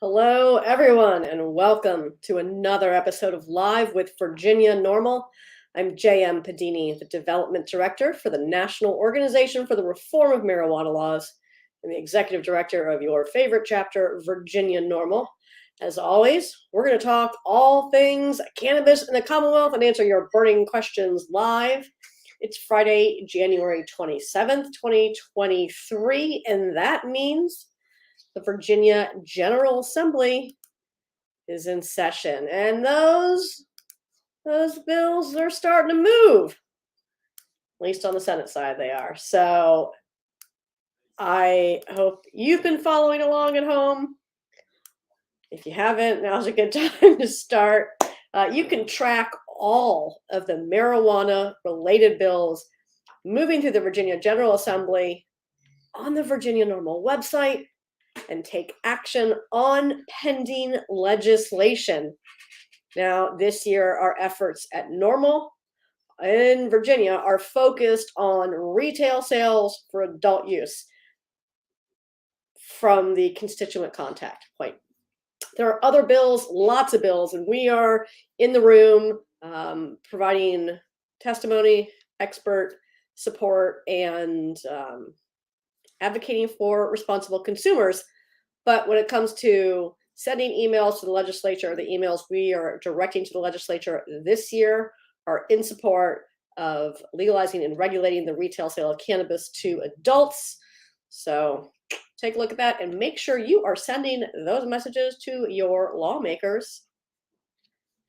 Hello, everyone, and welcome to another episode of Live with Virginia NORML. I'm J.M. Padini, the Development Director for the National Organization for the Reform of Marijuana Laws and the Executive Director of your favorite chapter, Virginia NORML. As always, we're going to talk all things cannabis in the Commonwealth and answer your burning questions live. It's Friday, January 27th, 2023, and that means the Virginia General Assembly is in session, and those bills are starting to move. At least on the Senate side, they are. So I hope you've been following along at home. If you haven't, now's a good time to start. You can track all of the marijuana-related bills moving through the Virginia General Assembly on the Virginia NORML website and take action on pending legislation. Now, this year, our efforts at NORML in Virginia are focused on retail sales for adult use from the constituent contact point. There are other bills, lots of bills, and we are in the room providing testimony, expert support, and advocating for responsible consumers. But when it comes to sending emails to the legislature, the emails we are directing to the legislature this year are in support of legalizing and regulating the retail sale of cannabis to adults. So take a look at that and make sure you are sending those messages to your lawmakers.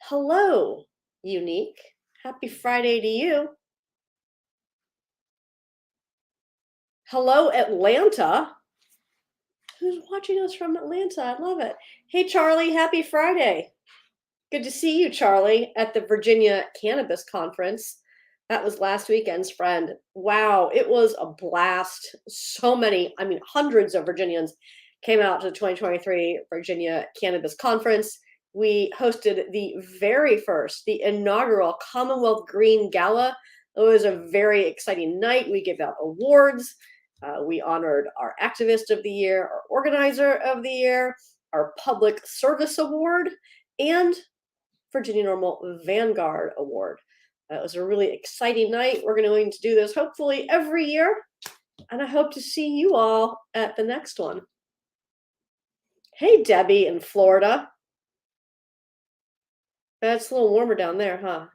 Hello, Unique. Happy Friday to you. Hello, Atlanta. Who's watching us from Atlanta? I love it. Hey, Charlie, happy Friday. Good to see you, Charlie, at the Virginia Cannabis Conference. That was last weekend's, friend. Wow, it was a blast. So many, hundreds of Virginians came out to the 2023 Virginia Cannabis Conference. We hosted the inaugural Commonwealth Green Gala. It was a very exciting night. We gave out awards. We honored our Activist of the Year, our Organizer of the Year, our Public Service Award, and Virginia NORML Vanguard Award. It was a really exciting night. We're going to do this hopefully every year, and I hope to see you all at the next one. Hey, Debbie in Florida. It's a little warmer down there, huh?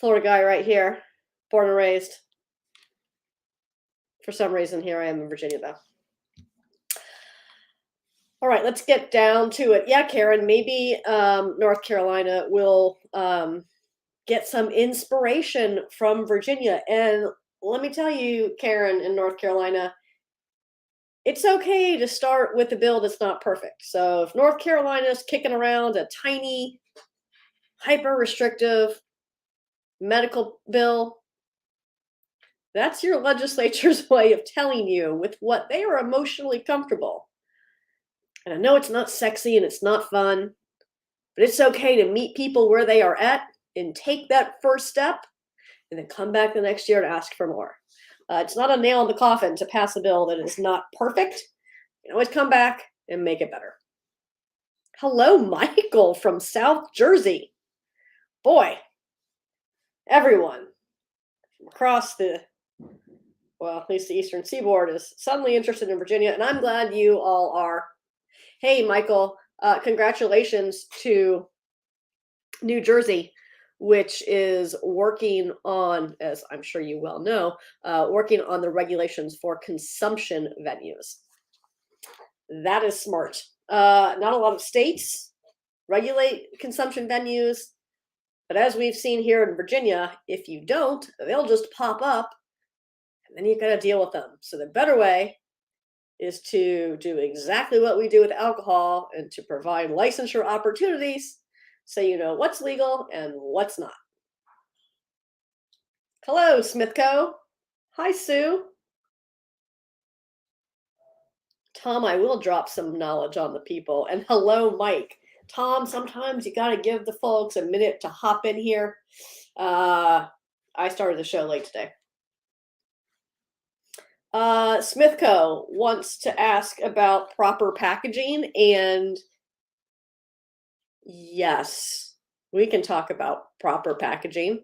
Florida guy right here, born and raised. For some reason, here I am in Virginia, though. All right, let's get down to it. Yeah, Karen, maybe North Carolina will get some inspiration from Virginia. And let me tell you, Karen, in North Carolina, it's okay to start with a bill that's not perfect. So if North Carolina's kicking around a tiny, hyper-restrictive medical bill, that's your legislature's way of telling you with what they are emotionally comfortable. And I know it's not sexy and it's not fun, but it's okay to meet people where they are at and take that first step and then come back the next year to ask for more. It's not a nail in the coffin to pass a bill that is not perfect. You can always come back and make it better. Hello, Michael from South Jersey. Boy, everyone across at least the Eastern Seaboard is suddenly interested in Virginia, and I'm glad you all are. Hey, Michael, congratulations to New Jersey, which is working on, as I'm sure you well know, working on the regulations for consumption venues. That is smart. Not a lot of states regulate consumption venues, but as we've seen here in Virginia, if you don't, they'll just pop up, and then you've got to deal with them. So the better way is to do exactly what we do with alcohol and to provide licensure opportunities so you know what's legal and what's not. Hello, Smithco. Hi, Sue. Tom, I will drop some knowledge on the people. And hello, Mike. Tom, sometimes you got to give the folks a minute to hop in here. I started the show late today. Smithco wants to ask about proper packaging, and yes, we can talk about proper packaging.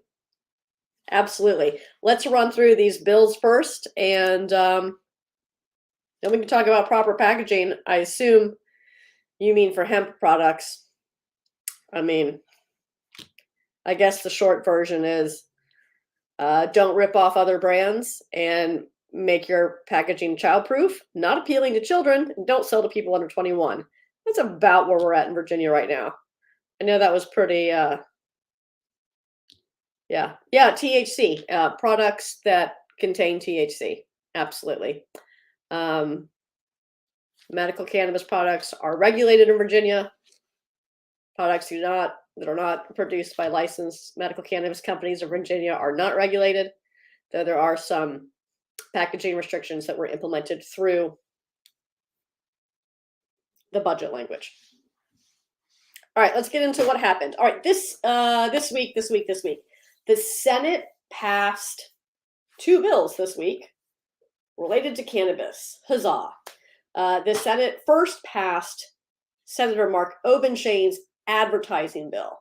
Absolutely. Let's run through these bills first, and then we can talk about proper packaging. I assume you mean for hemp products. I mean, I guess the short version is don't rip off other brands and make your packaging childproof, not appealing to children, and don't sell to people under 21. That's about where we're at in Virginia right now. I know that was pretty, yeah, THC, products that contain THC, absolutely. Medical cannabis products are regulated in Virginia. Products that are not produced by licensed medical cannabis companies in Virginia are not regulated, though there are some packaging restrictions that were implemented through the budget language. All right, let's get into what happened. All right, this week, the Senate passed 2 bills this week related to cannabis. Huzzah! The Senate first passed Senator Mark Obenshain's advertising bill.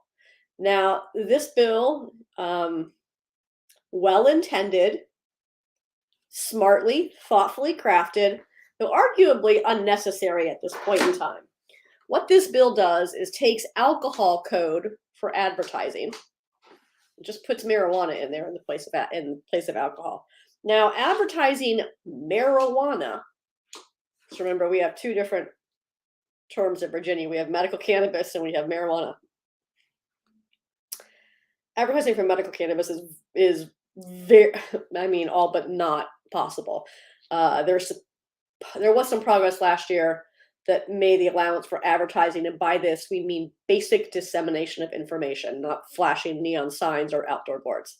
Now, this bill, well-intended, smartly, thoughtfully crafted, though arguably unnecessary at this point in time. What this bill does is takes alcohol code for advertising, just puts marijuana in there in place of alcohol. Now, advertising marijuana, so remember we have 2 different terms in Virginia. We have medical cannabis and we have marijuana. Advertising for medical cannabis is very, I mean, all but not possible. There was some progress last year that made the allowance for advertising, and by this we mean basic dissemination of information, not flashing neon signs or outdoor boards.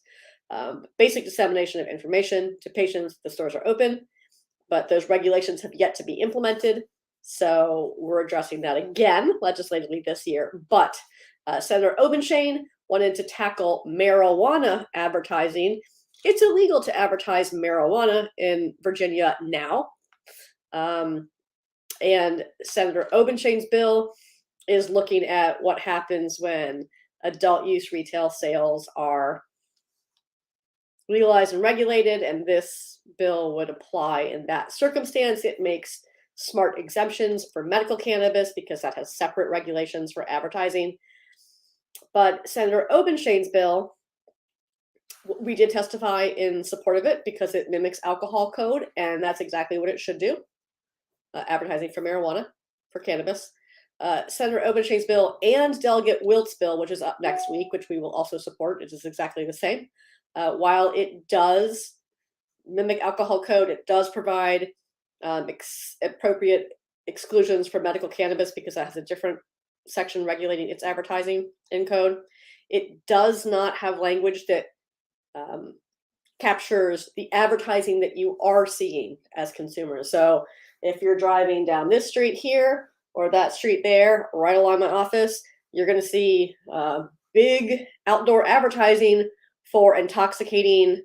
Basic dissemination of information to patients. The stores are open, but those regulations have yet to be implemented. So we're addressing that again legislatively this year. But Senator Obenshain wanted to tackle marijuana advertising. It's illegal to advertise marijuana in Virginia now. And Senator Obenshain's bill is looking at what happens when adult use retail sales are legalized and regulated, and this bill would apply in that circumstance. It makes smart exemptions for medical cannabis because that has separate regulations for advertising. But Senator Obenshain's bill, we did testify in support of it because it mimics alcohol code, and that's exactly what it should do. Advertising for marijuana, for cannabis. Senator Obenshain's bill and Delegate Wilt's bill, which is up next week, which we will also support, it is exactly the same. While it does mimic alcohol code, it does provide appropriate exclusions for medical cannabis because that has a different section regulating its advertising in code. It does not have language that captures the advertising that you are seeing as consumers. So if you're driving down this street here or that street there, right along my office, you're going to see big outdoor advertising for intoxicating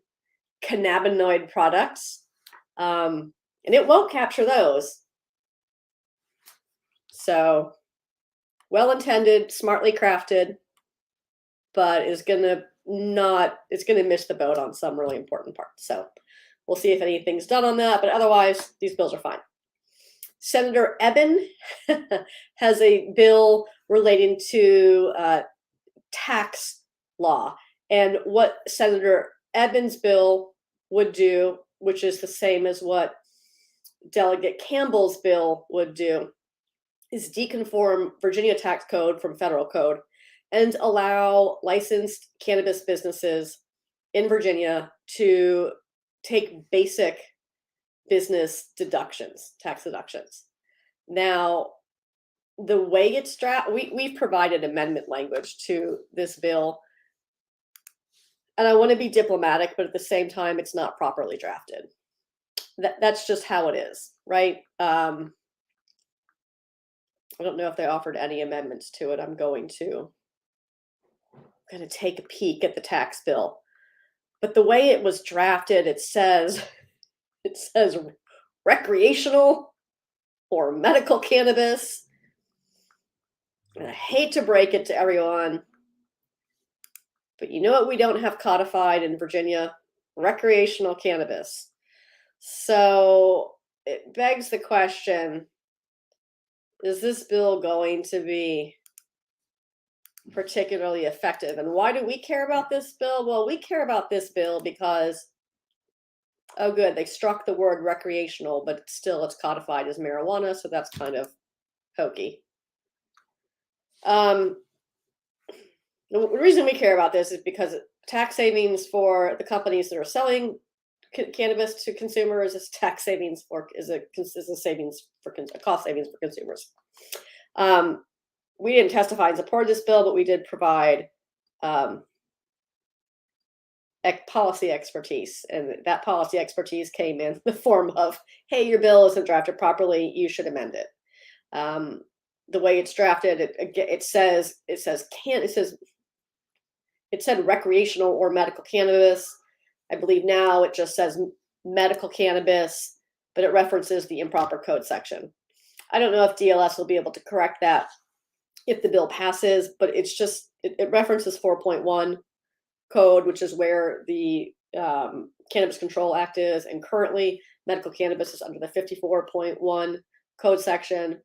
cannabinoid products. And it won't capture those. So well-intended, smartly crafted, but it's going to miss the boat on some really important parts. So we'll see if anything's done on that, but otherwise these bills are fine. Senator Eben has a bill relating to tax law. And what Senator Eben's bill would do, which is the same as what Delegate Campbell's bill would do, is deconform Virginia tax code from federal code and allow licensed cannabis businesses in Virginia to take basic business deductions, tax deductions. Now, the way it's we've provided amendment language to this bill, and I want to be diplomatic, but at the same time, it's not properly drafted. That's just how it is, right? I don't know if they offered any amendments to it. I'm going to take a peek at the tax bill. But the way it was drafted, it says It says recreational or medical cannabis. And I hate to break it to everyone, but you know what we don't have codified in Virginia? Recreational cannabis. So it begs the question, is this bill going to be particularly effective? And why do we care about this bill? Well, we care about this bill because, oh good, they struck the word recreational, but still it's codified as marijuana, so that's kind of hokey. The reason we care about this is because tax savings for the companies that are selling cannabis to consumers is tax savings for a cost savings for consumers. We didn't testify in support of this bill, but we did provide policy expertise, and that policy expertise came in the form of, hey, your bill isn't drafted properly, you should amend it. The way it's drafted, it said recreational or medical cannabis. I believe now it just says medical cannabis, but it references the improper code section. I don't know if DLS will be able to correct that if the bill passes, but it's just, it references 4.1 code, which is where the Cannabis Control Act is, and currently medical cannabis is under the 54.1 code section.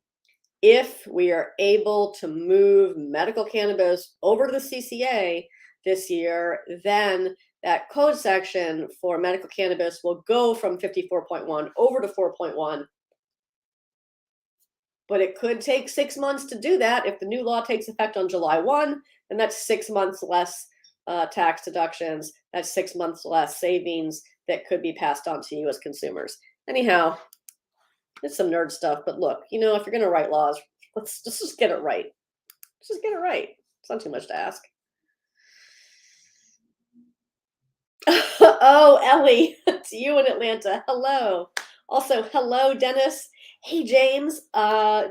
If we are able to move medical cannabis over to the CCA this year, then that code section for medical cannabis will go from 54.1 over to 4.1. But it could take 6 months to do that. If the new law takes effect on July 1, then that's 6 months less tax deductions. That's 6 months less savings that could be passed on to you as consumers. Anyhow, it's some nerd stuff, but look, if you're going to write laws, let's just get it right. Let's just get it right. It's not too much to ask. Oh, Ellie, it's you in Atlanta. Hello. Also, hello, Dennis. Hey, James.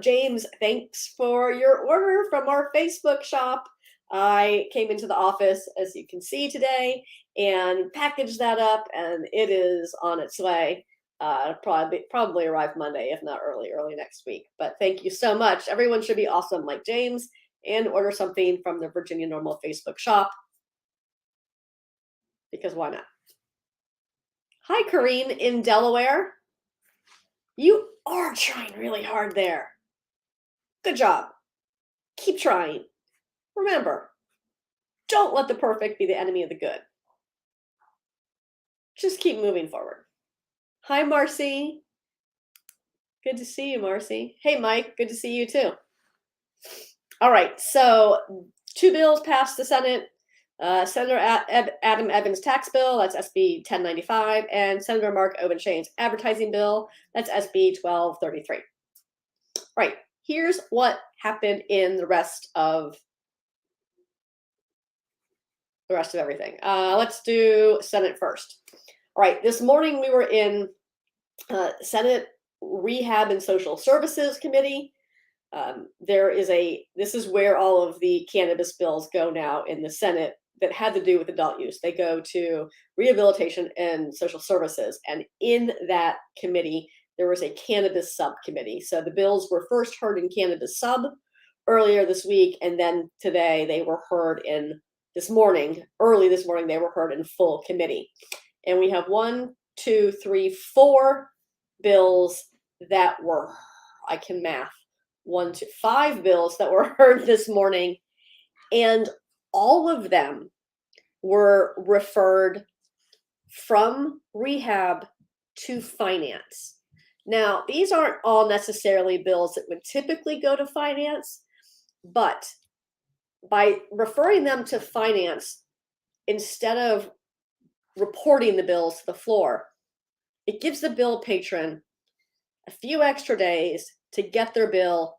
James, thanks for your order from our Facebook shop. I came into the office, as you can see today, and packaged that up, and it is on its way. Probably arrive Monday, if not early next week. But thank you so much. Everyone should be awesome like James and order something from the Virginia NORML Facebook shop, because why not? Hi, Corrine in Delaware. You are trying really hard there. Good job. Keep trying. Remember, don't let the perfect be the enemy of the good. Just keep moving forward. Hi, Marcy. Good to see you, Marcy. Hey, Mike. Good to see you, too. All right. So 2 bills passed the Senate. Senator Adam Evans' tax bill, that's SB 1095, and Senator Mark Obenshane's advertising bill, that's SB 1233. Right. Here's what happened in the rest of everything. Let's do Senate first. All right. This morning we were in Senate Rehab and Social Services Committee. This is where all of the cannabis bills go now in the Senate that had to do with adult use. They go to rehabilitation and social services. And in that committee, there was a cannabis subcommittee. So the bills were first heard in cannabis sub earlier this week. And then today they were heard early this morning, they were heard in full committee. And we have 4 bills that were, I can math, 5 bills that were heard this morning. And all of them were referred from rehab to finance. Now, these aren't all necessarily bills that would typically go to finance, but by referring them to finance, instead of reporting the bills to the floor, it gives the bill patron a few extra days to get their bill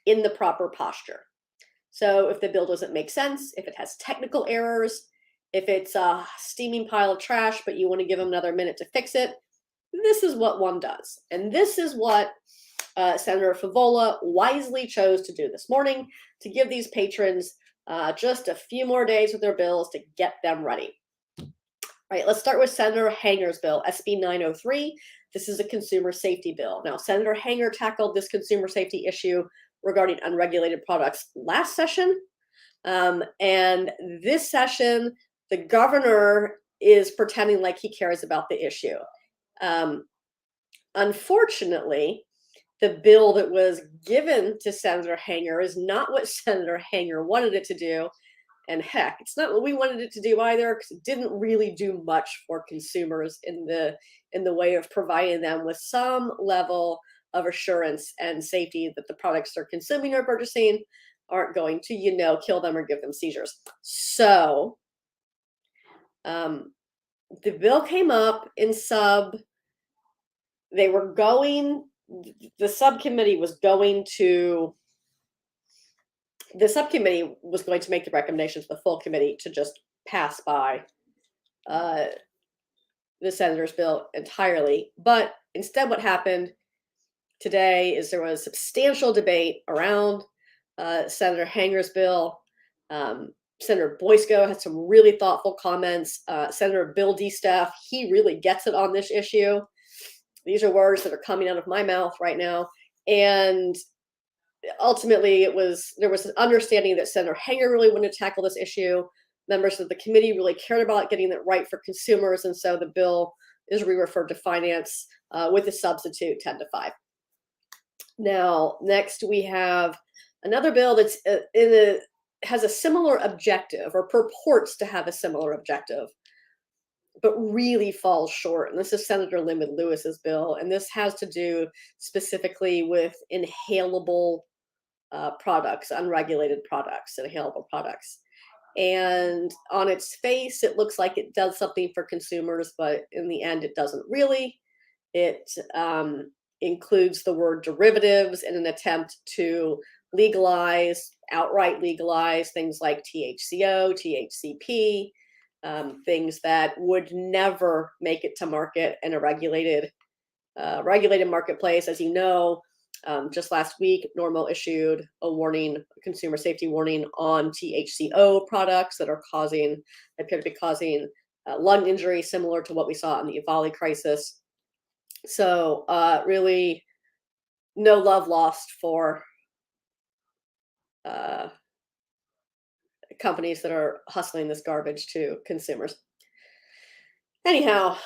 in the proper posture. So if the bill doesn't make sense, if it has technical errors, if it's a steaming pile of trash, but you want to give them another minute to fix it, this is what one does. And this is what Senator Favola wisely chose to do this morning, to give these patrons just a few more days with their bills to get them ready. All right, let's start with Senator Hanger's bill, SB 903. This is a consumer safety bill. Now, Senator Hanger tackled this consumer safety issue regarding unregulated products last session. And this session, the governor is pretending like he cares about the issue. Unfortunately, the bill that was given to Senator Hanger is not what Senator Hanger wanted it to do. And heck, it's not what we wanted it to do either, because it didn't really do much for consumers in the way of providing them with some level of assurance and safety that the products they're consuming or purchasing aren't going to, kill them or give them seizures. So the bill came up in sub. The subcommittee was going to make the recommendations to the full committee to just pass by the senator's bill entirely. But instead, what happened today is there was substantial debate around Senator Hanger's bill. Senator Boysko had some really thoughtful comments. Senator Bill DeStaff, he really gets it on this issue. These are words that are coming out of my mouth right now. And ultimately, there was an understanding that Senator Hanger really wanted to tackle this issue. Members of the committee really cared about getting it right for consumers, and so the bill is re-referred to finance with a substitute 10-5. Now, next we have another bill that's has a similar objective, or purports to have a similar objective, but really falls short. And this is Senator Lyndon Lewis's bill, and this has to do specifically with inhalable products, unregulated products, inhalable products. And on its face, it looks like it does something for consumers, but in the end, it doesn't really. It includes the word derivatives in an attempt to outright legalize things like THCO, THCP, things that would never make it to market in a regulated marketplace. As you know, just last week, NORML issued a consumer safety warning on THCO products that appear to be causing lung injury, similar to what we saw in the Ebola crisis. So really no love lost for companies that are hustling this garbage to consumers. Anyhow,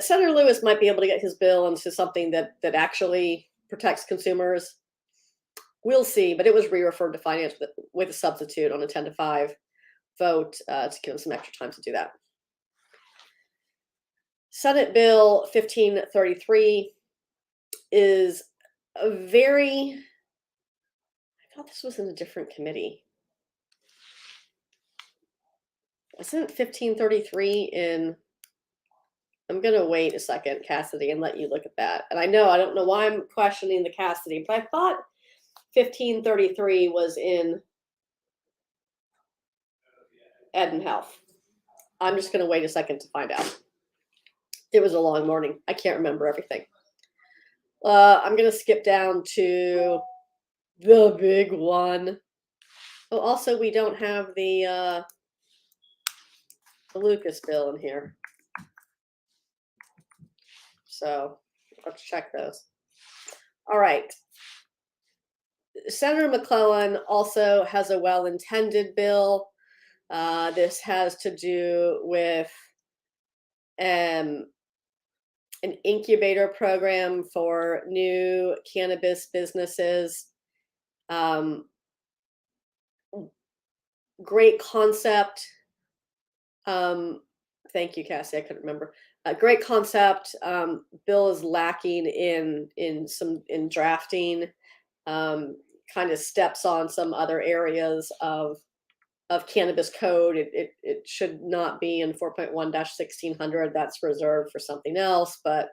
Senator Lewis might be able to get his bill into something that actually protects consumers. We'll see, but it was re-referred to finance with a substitute on a 10-5 vote to give him some extra time to do that. Senate Bill 1533 is I thought this was in a different committee. Isn't 1533 in? I'm going to wait a second, Cassidy, and let you look at that. And I don't know why I'm questioning the Cassidy, but I thought 1533 was in Ed and Health. I'm just going to wait a second to find out. It was a long morning. I can't remember everything. I'm going to skip down to the big one. Oh, also, we don't have the Lucas bill in here. So let's check those. All right. Senator McClellan also has a well-intended bill. This has to do with an incubator program for new cannabis businesses. Great concept. Thank you, Cassie. I couldn't remember. Great concept. Bill is lacking in drafting. Kind of steps on some other areas of cannabis code. It should not be in 4.1-1600. That's reserved for something else. But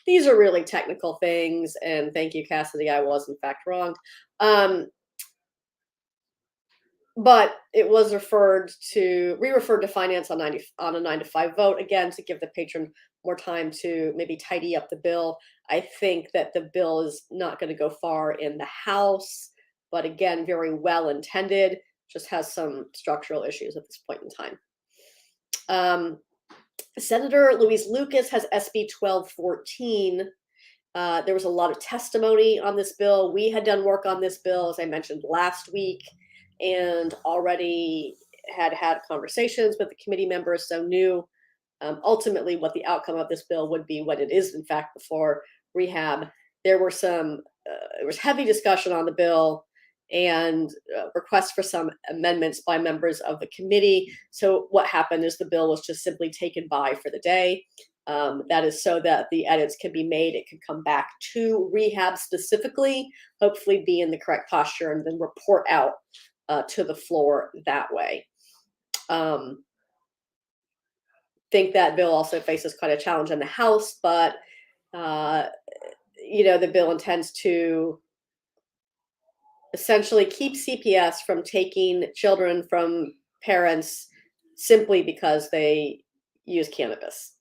these are really technical things. And thank you, Cassidy. I was in fact wrong. But it was re-referred to finance on a 9-5 vote, again, to give the patron more time to maybe tidy up the bill. I think that the bill is not going to go far in the House, but again, very well intended, just has some structural issues at this point in time. Senator Louise Lucas has SB 1214. There was a lot of testimony on this bill. We had done work on this bill, as I mentioned last week, and already had conversations with the committee members, so knew ultimately what the outcome of this bill would be when it is in fact before rehab. There was heavy discussion on the bill and requests for some amendments by members of the committee. So what happened is the bill was just simply taken by for the day. That is so that the edits can be made. It can come back to rehab specifically, hopefully be in the correct posture, and then report out to the floor that way. Think that bill also faces quite a challenge in the House, but the bill intends to essentially keep CPS from taking children from parents simply because they use cannabis.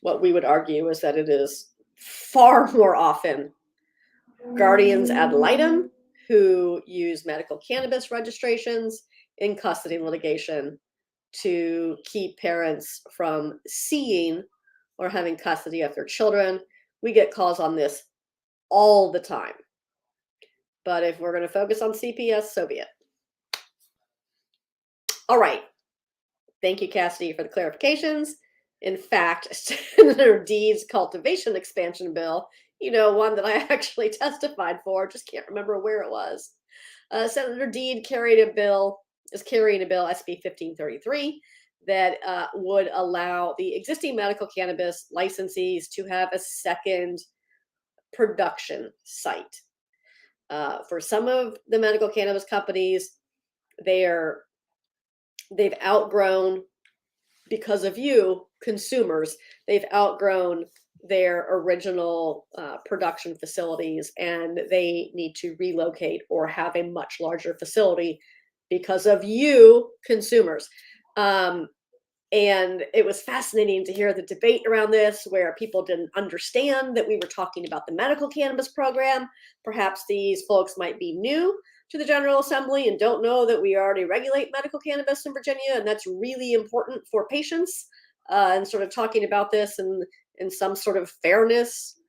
What we would argue is that it is far more often guardians ad litem who use medical cannabis registrations in custody litigation to keep parents from seeing or having custody of their children. We get calls on this all the time. But if we're going to focus on CPS, so be it. All right. Thank you, Cassidy, for the clarifications. In fact, Senator Deed's cultivation expansion bill, one that I actually testified for, just can't remember where it was. Senator Deed is carrying a bill, SB 1533, that would allow the existing medical cannabis licensees to have a second production site. For some of the medical cannabis companies, they've outgrown, because of you, consumers, they've outgrown their original production facilities, and they need to relocate or have a much larger facility because of you, consumers. And it was fascinating to hear the debate around this, where people didn't understand that we were talking about the medical cannabis program. Perhaps these folks might be new to the General Assembly and don't know that we already regulate medical cannabis in Virginia, and that's really important for patients, and sort of talking about this in some sort of fairness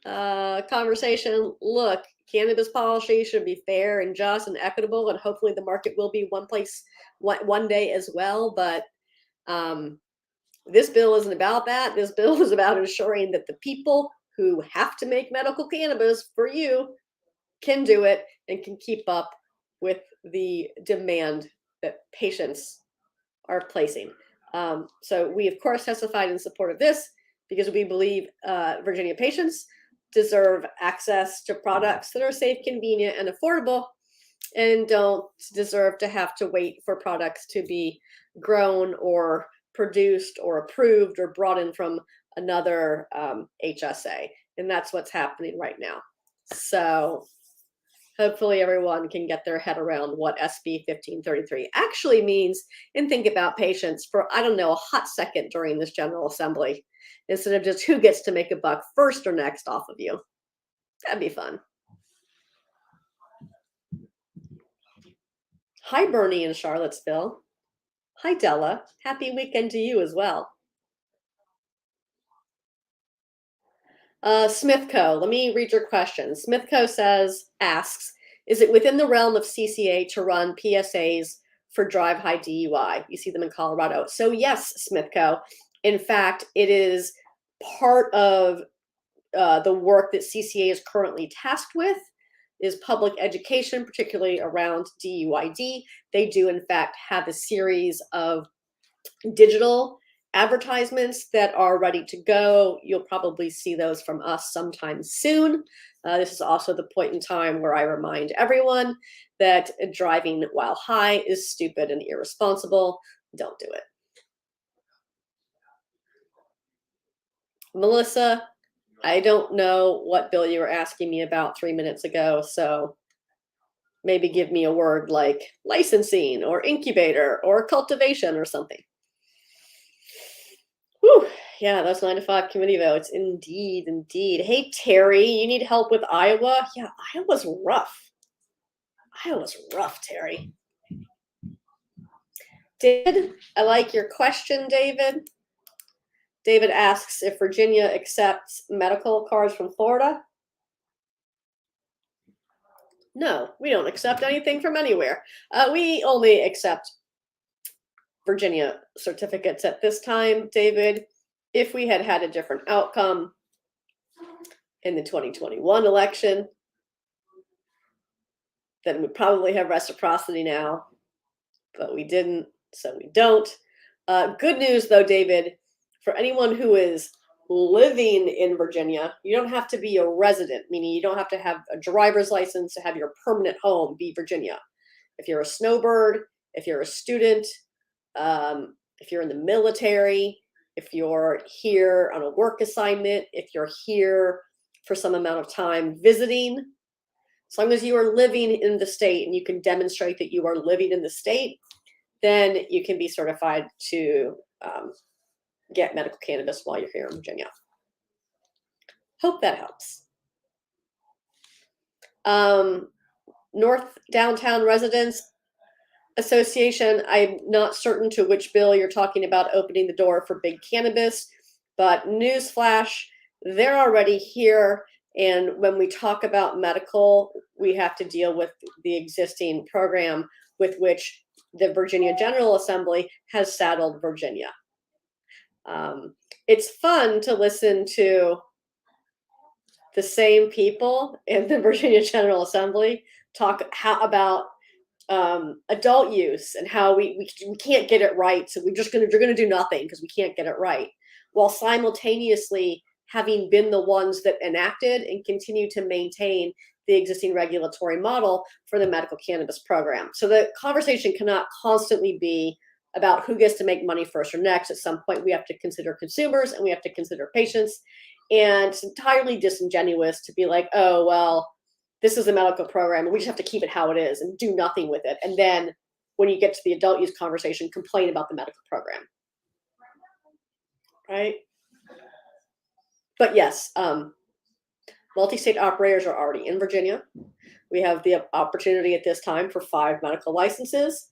conversation. Look, cannabis policy should be fair and just and equitable, and hopefully the market will be one day as well. But this bill isn't about that. This bill is about ensuring that the people who have to make medical cannabis for you can do it and can keep up with the demand that patients are placing. So we, of course, testified in support of this because we believe Virginia patients deserve access to products that are safe, convenient, and affordable, and don't deserve to have to wait for products to be grown or produced or approved or brought in from another HSA. And that's what's happening right now. So hopefully everyone can get their head around what SB 1533 actually means and think about patients for, I don't know, a hot second during this General Assembly, instead of just who gets to make a buck first or next off of you. That'd be fun. Hi, Bernie in Charlottesville. Hi, Della. Happy weekend to you as well. Smithco, let me read your question. Smithco asks, is it within the realm of CCA to run PSAs for drive high DUI? You see them in Colorado. So yes, Smithco. In fact, it is part of the work that CCA is currently tasked with, is public education, particularly around DUID. They do, in fact, have a series of digital advertisements that are ready to go. You'll probably see those from us sometime soon. This is also the point in time where I remind everyone that driving while high is stupid and irresponsible. Don't do it. Melissa, I don't know what bill you were asking me about 3 minutes ago, so maybe give me a word like licensing or incubator or cultivation or something. Whew, yeah, those 9 to 5 committee votes. Indeed, indeed. Hey, Terry, you need help with Iowa? Yeah, Iowa's rough. Terry. David, I like your question, David. David asks if Virginia accepts medical cards from Florida. No, we don't accept anything from anywhere. We only accept Virginia certificates at this time, David. If we had had a different outcome in the 2021 election, then we probably have reciprocity now, but we didn't, so we don't. Good news, though, David, for anyone who is living in Virginia, you don't have to be a resident, meaning you don't have to have a driver's license to have your permanent home be Virginia. If you're a snowbird, if you're a student, if you're in the military, if you're here on a work assignment, if you're here for some amount of time visiting, as long as you are living in the state and you can demonstrate that you are living in the state, then you can be certified to get medical cannabis while you're here in Virginia. Hope that helps. North Downtown Residents Association, I'm not certain to which bill you're talking about opening the door for big cannabis, but newsflash, they're already here. And when we talk about medical, we have to deal with the existing program with which the Virginia General Assembly has saddled Virginia. It's fun to listen to the same people in the Virginia General Assembly talk about adult use and how we can't get it right, so you're gonna do nothing because we can't get it right, while simultaneously having been the ones that enacted and continue to maintain the existing regulatory model for the medical cannabis program. So the conversation cannot constantly be about who gets to make money first or next. At some point, we have to consider consumers and we have to consider patients. And it's entirely disingenuous to be like, oh, well, this is a medical program and we just have to keep it how it is and do nothing with it. And then when you get to the adult use conversation, complain about the medical program. Right? But yes, multi-state operators are already in Virginia. We have the opportunity at this time for 5 medical licenses.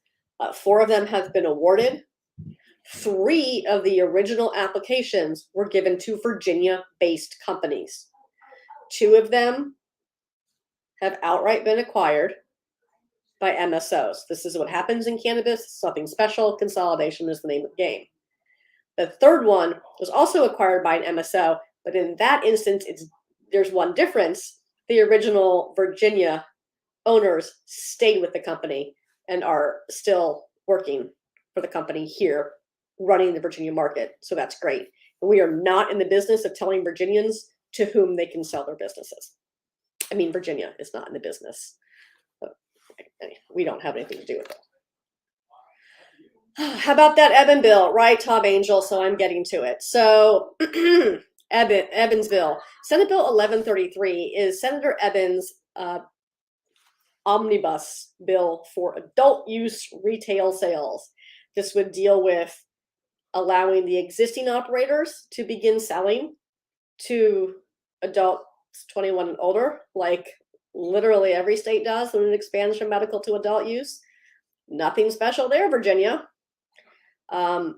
4 of them have been awarded. 3 of the original applications were given to Virginia-based companies. 2 of them have outright been acquired by MSOs. This is what happens in cannabis. Something special. Consolidation is the name of the game. The 3rd one was also acquired by an MSO, but in that instance, there's one difference. The original Virginia owners stayed with the company and are still working for the company here, running the Virginia market. So that's great. And we are not in the business of telling Virginians to whom they can sell their businesses. I mean, Virginia is not in the business. We don't have anything to do with it. How about that Eben bill, right, Tom Angel? So I'm getting to it. So Eben's bill, Senate Bill 1133 is Senator Eben's omnibus bill for adult use retail sales. This would deal with allowing the existing operators to begin selling to adults 21 and older, like literally every state does when it expands from medical to adult use. Nothing special there, Virginia.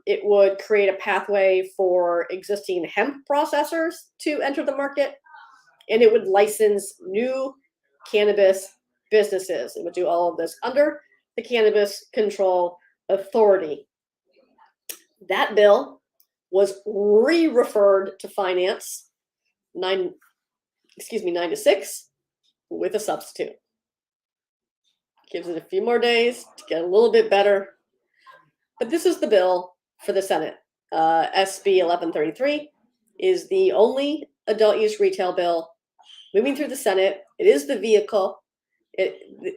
It would create a pathway for existing hemp processors to enter the market, and it would license new cannabis businesses. It would do all of this under the Cannabis Control Authority. That bill was re-referred to Finance 9 to 6 with a substitute. Gives it a few more days to get a little bit better. But this is the bill for the Senate. SB 1133 is the only adult use retail bill moving through the Senate. It is the vehicle.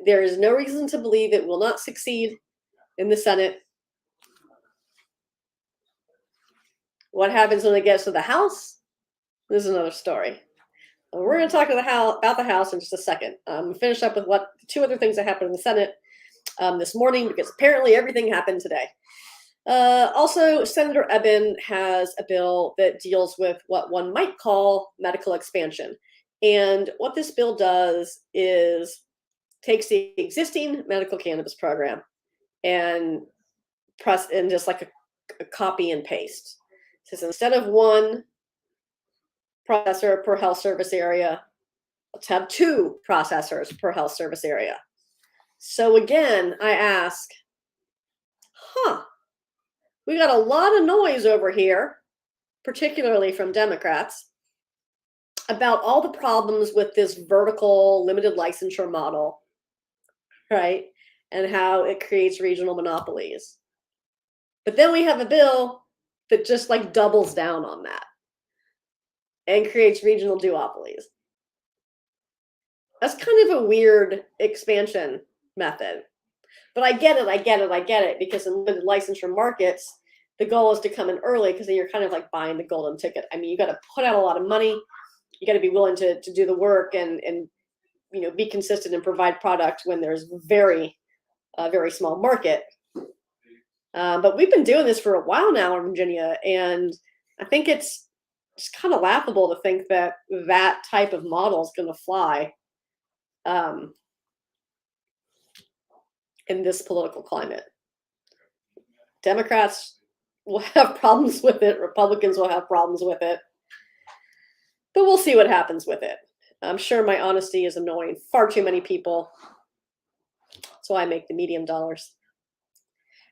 There is no reason to believe it will not succeed in the Senate. What happens when it gets to the House? This is another story. We're going to talk about the House in just a second. Finish up with 2 other things that happened in the Senate this morning, because apparently everything happened today. Also, Senator Eben has a bill that deals with what one might call medical expansion. And what this bill does is takes the existing medical cannabis program and press and just like a copy and paste. It says instead of one processor per health service area, let's have 2 processors per health service area. So again, I ask, we got a lot of noise over here, particularly from Democrats, about all the problems with this vertical limited licensure model, right? And how it creates regional monopolies. But then we have a bill that just like doubles down on that and creates regional duopolies. That's kind of a weird expansion method. But I get it, because in limited licensure markets, the goal is to come in early because then you're kind of like buying the golden ticket. I mean, you got to put out a lot of money. You got to be willing to do the work and be consistent and provide product when there's very small market. But we've been doing this for a while now in Virginia, and I think it's just kind of laughable to think that that type of model is going to fly in this political climate. Democrats will have problems with it. Republicans will have problems with it. But we'll see what happens with it. I'm sure my honesty is annoying far too many people. That's why I make the medium dollars.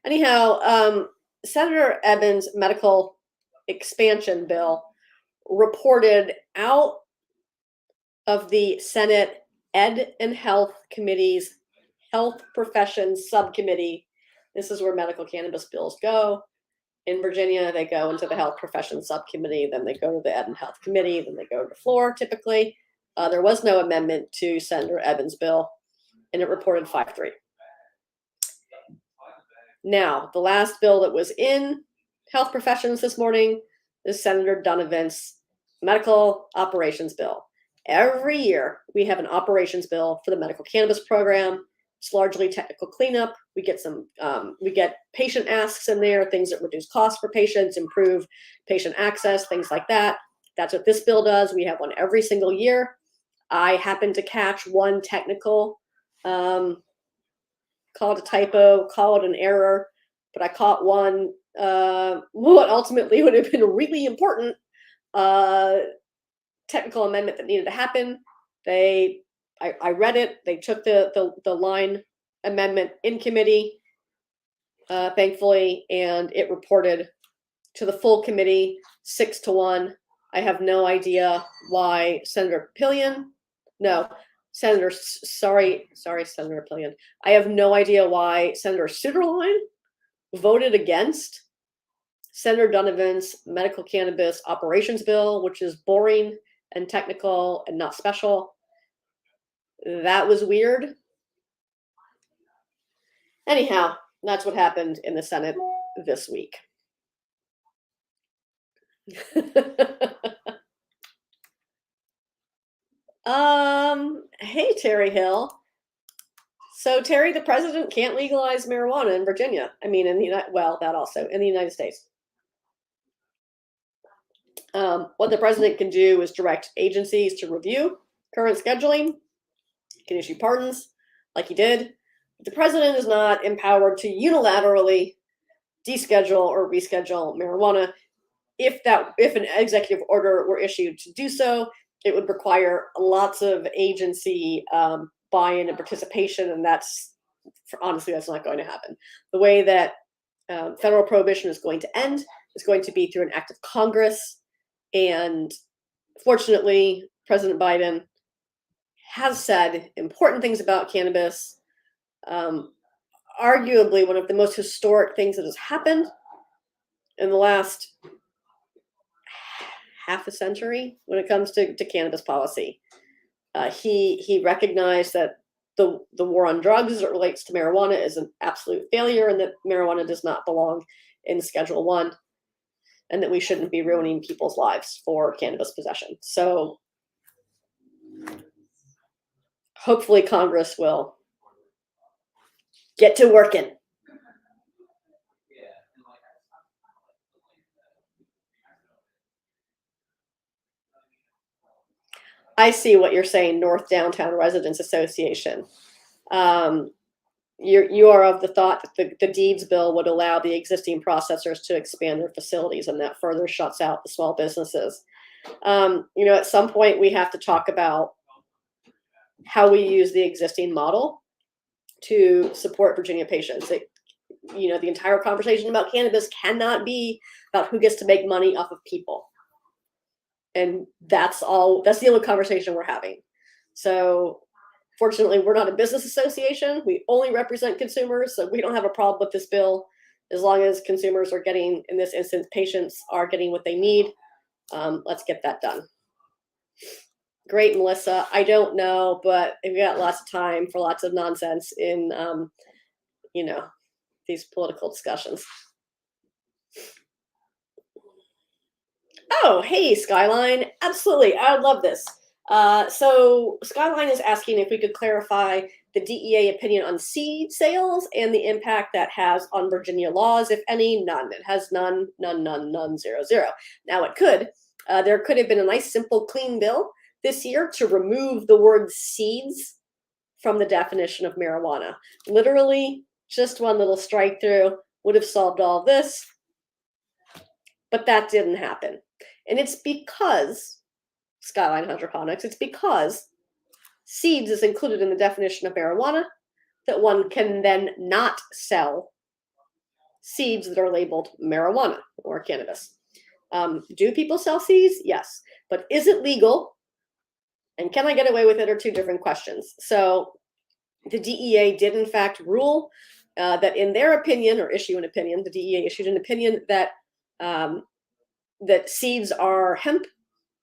Anyhow, Senator Evans' medical expansion bill reported out of the Senate Ed and Health Committee's Health Professions Subcommittee. This is where medical cannabis bills go. In Virginia, they go into the Health Professions Subcommittee, then they go to the Ed and Health Committee, then they go to the floor typically. There was no amendment to Senator Evans' bill, and it reported 5-3. Now, the last bill that was in Health Professions this morning is Senator Donovan's Medical Operations Bill. Every year, we have an operations bill for the medical cannabis program. It's largely technical cleanup. We get patient asks in there, things that reduce costs for patients, improve patient access, things like that. That's what this bill does. We have one every single year. I happen to catch one technical, call it a typo, call it an error, but I caught one, what ultimately would have been a really important technical amendment that needed to happen. I read it. They took the line amendment in committee, thankfully, and it reported to the full committee 6-1. I have no idea why Senator Pillion, no, Senator, sorry, Senator Pillion. I have no idea why Senator Suderline voted against Senator Donovan's medical cannabis operations bill, which is boring and technical and not special. That was weird. Anyhow, that's what happened in the Senate this week. Hey, Terry Hill. So, Terry, the president can't legalize marijuana in Virginia. I mean, in the that also in the United States. What the president can do is direct agencies to review current scheduling. He can issue pardons, like he did. The president is not empowered to unilaterally deschedule or reschedule marijuana. If an executive order were issued to do so, it would require lots of agency buy-in and participation, and honestly, that's not going to happen. The way that federal prohibition is going to end is going to be through an act of Congress, and fortunately, President Biden has said important things about cannabis. Arguably, one of the most historic things that has happened in the last half a century when it comes to cannabis policy. He recognized that the war on drugs as it relates to marijuana is an absolute failure, and that marijuana does not belong in Schedule 1, and that we shouldn't be ruining people's lives for cannabis possession. So hopefully Congress will get to working. I see what you're saying, North Downtown Residents Association. you are of the thought that the deeds bill would allow the existing processors to expand their facilities, and that further shuts out the small businesses. At some point we have to talk about how we use the existing model to support Virginia patients. The entire conversation about cannabis cannot be about who gets to make money off of people. And that's the only conversation we're having. So fortunately, we're not a business association. We only represent consumers, so we don't have a problem with this bill as long as consumers are getting, in this instance, patients are getting what they need. Let's get that done. Great, Melissa. I don't know, but we've got lots of time for lots of nonsense in, these political discussions. Oh, hey, Skyline. Absolutely. I would love this. So Skyline is asking if we could clarify the DEA opinion on seed sales and the impact that has on Virginia laws, if any. None. It has none, 0, 0. Now it could. There could have been a nice, simple, clean bill this year to remove the word seeds from the definition of marijuana. Literally, just one little strike through would have solved all this, but that didn't happen. And it's because, Skyline Hydroponics, it's because seeds is included in the definition of marijuana that one can then not sell seeds that are labeled marijuana or cannabis. Do people sell seeds? Yes. But is it legal? And can I get away with it are two different questions. So the DEA did in fact rule that in their opinion, or issue an opinion, the DEA issued an opinion that that seeds are hemp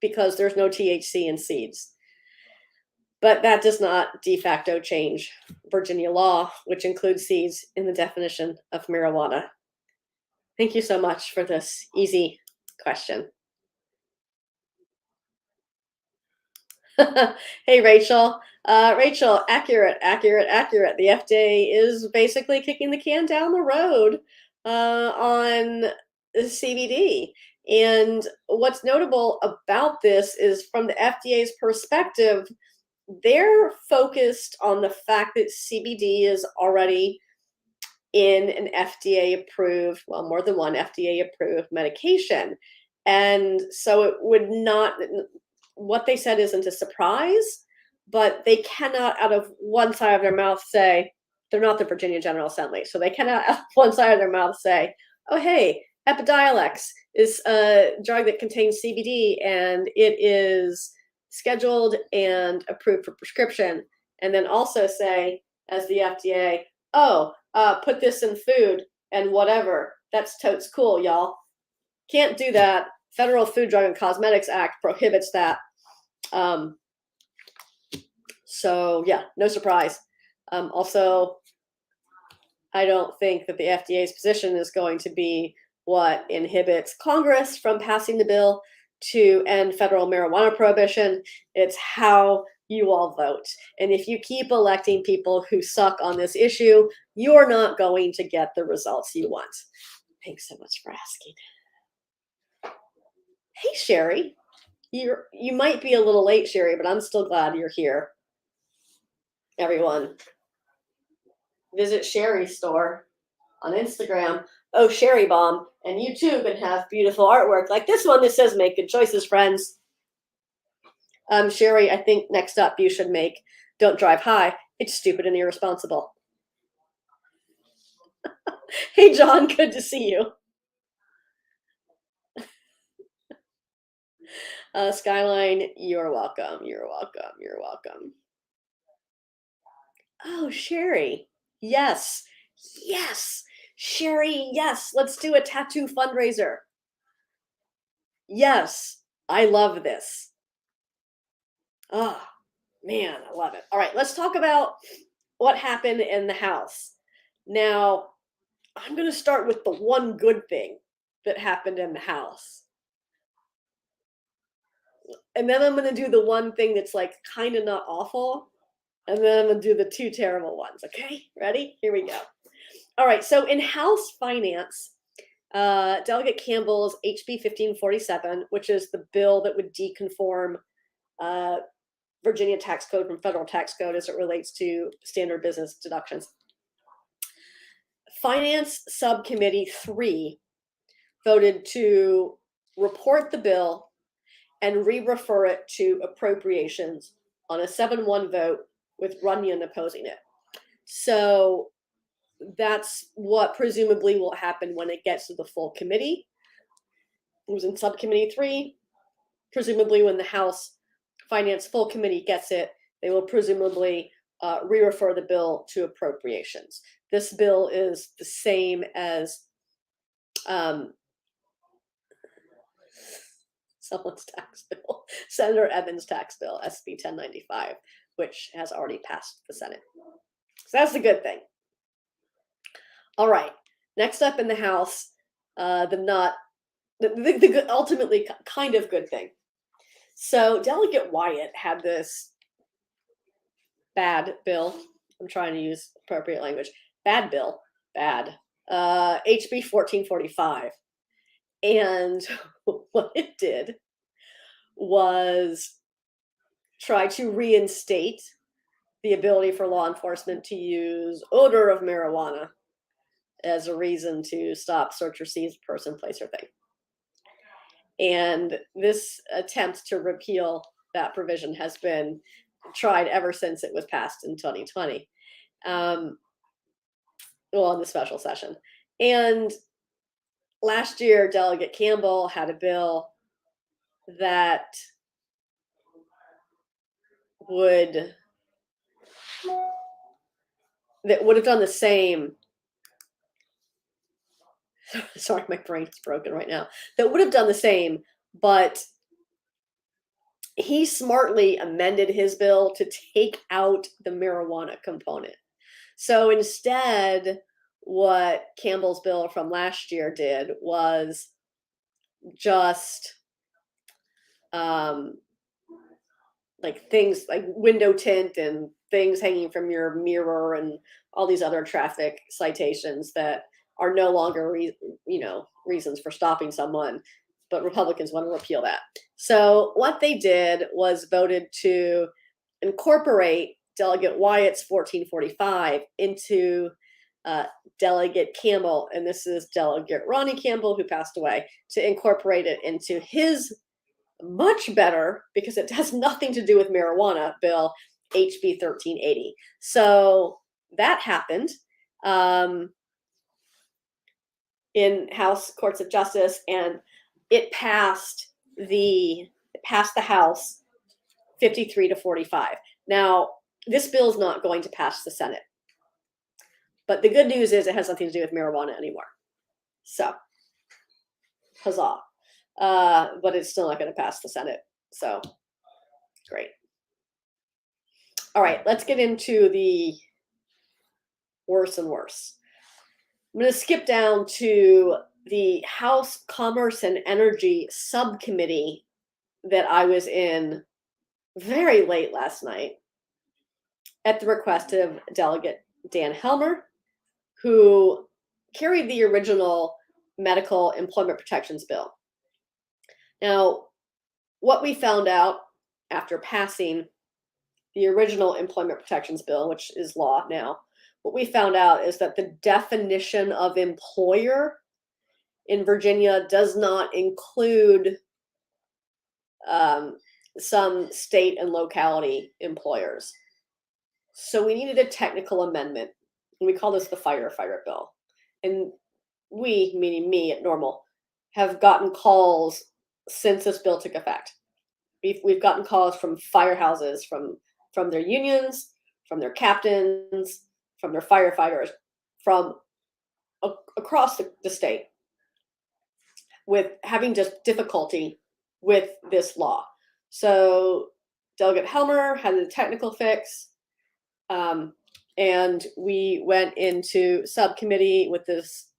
because there's no THC in seeds. But that does not de facto change Virginia law, which includes seeds in the definition of marijuana. Thank you so much for this easy question. Hey, Rachel. Rachel, accurate. The FDA is basically kicking the can down the road on CBD. And what's notable about this is from the FDA's perspective, they're focused on the fact that CBD is already in an FDA approved, well, more than one FDA approved medication. And so it would not, what they said isn't a surprise, but they cannot out of one side of their mouth say, they're not the Virginia General Assembly. So they cannot out of one side of their mouth say, oh, hey, Epidiolex is a drug that contains CBD and it is scheduled and approved for prescription. And then also say, as the FDA, put this in food and whatever. That's totes cool, y'all. Can't do that. Federal Food, Drug, and Cosmetics Act prohibits that. So yeah, no surprise. Also, I don't think that the FDA's position is going to be what inhibits Congress from passing the bill to end federal marijuana prohibition. It's how you all vote. And if you keep electing people who suck on this issue, you're not going to get the results you want. Thanks so much for asking. Hey, Sherry. You might be a little late, Sherry, but I'm still glad you're here. Everyone, visit Sherry's store on Instagram. Oh, Sherry Bomb. And you too can have beautiful artwork like this one that says, make good choices, friends. Sherry, I think next up you should make Don't Drive High. It's stupid and irresponsible. Hey, John, good to see you. Skyline, you're welcome. You're welcome. You're welcome. Oh, Sherry. Yes. Yes. Sherry, yes. Let's do a tattoo fundraiser. Yes. I love this. Oh, man, I love it. All right, let's talk about what happened in the House. Now, I'm going to start with the one good thing that happened in the House. And then I'm going to do the one thing that's like kind of not awful. And then I'm going to do the two terrible ones. Okay, ready? Here we go. All right, so in House Finance, Delegate Campbell's HB 1547, which is the bill that would deconform Virginia tax code from federal tax code as it relates to standard business deductions. Finance Subcommittee 3 voted to report the bill and re-refer it to appropriations on a 7-1 vote with Runyon opposing it. So that's what presumably will happen when it gets to the full committee. It was in Subcommittee 3. Presumably when the House Finance Full Committee gets it, they will presumably re-refer the bill to appropriations. This bill is the same as someone's tax bill, Senator Evans' tax bill, SB 1095, which has already passed the Senate. So that's the good thing. All right, next up in the House, the ultimately kind of good thing. So Delegate Wyatt had this bad bill. I'm trying to use appropriate language. Bad bill, bad. HB 1445. And what it did was try to reinstate the ability for law enforcement to use odor of marijuana as a reason to stop, search, or seize a person, place, or thing. And this attempt to repeal that provision has been tried ever since it was passed in 2020, in the special session. And last year, Delegate Campbell had a bill that would have done the same. Sorry, my brain's broken right now. That would have done the same, but he smartly amended his bill to take out the marijuana component. So instead, what Campbell's bill from last year did was just like things like window tint and things hanging from your mirror and all these other traffic citations that are no longer reasons for stopping someone, but Republicans want to repeal that. So what they did was voted to incorporate Delegate Wyatt's 1445 into Delegate Campbell, and this is Delegate Ronnie Campbell, who passed away, to incorporate it into his much better, because it has nothing to do with marijuana, bill HB 1380. So that happened in House Courts of Justice, and it passed the House 53-45. Now, this bill is not going to pass the Senate, but the good news is it has nothing to do with marijuana anymore. So, huzzah. But it's still not going to pass the Senate. So, great. All right, let's get into the worse and worse. I'm going to skip down to the House Commerce and Energy Subcommittee that I was in very late last night at the request of Delegate Dan Helmer, who carried the original Medical Employment Protections Bill. Now, what we found out after passing the original Employment Protections Bill, which is law now, what we found out is that the definition of employer in Virginia does not include some state and locality employers. So we needed a technical amendment, and we call this the firefighter bill. And we, meaning me at NORML, have gotten calls since this bill took effect. We've gotten calls from firehouses, from their unions, from their captains, from their firefighters, from across the state, with having just difficulty with this law. So Delegate Helmer had a technical fix, and we went into subcommittee with this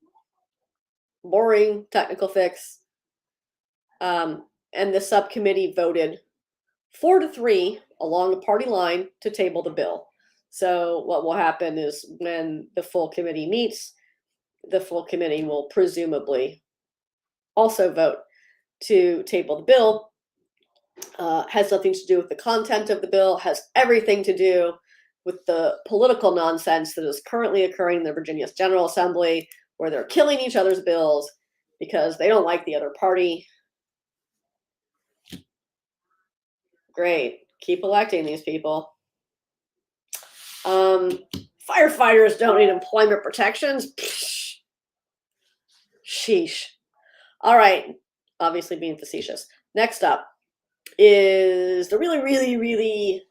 boring technical fix, and the subcommittee voted 4-3 along the party line to table the bill. So what will happen is when the full committee meets, the full committee will presumably also vote to table the bill. Has nothing to do with the content of the bill, has everything to do with the political nonsense that is currently occurring in the Virginia General Assembly, where they're killing each other's bills because they don't like the other party. Great. Keep electing these people. Firefighters don't need employment protections. Psh. Sheesh. All right. Obviously being facetious. Next up is the really, really, really,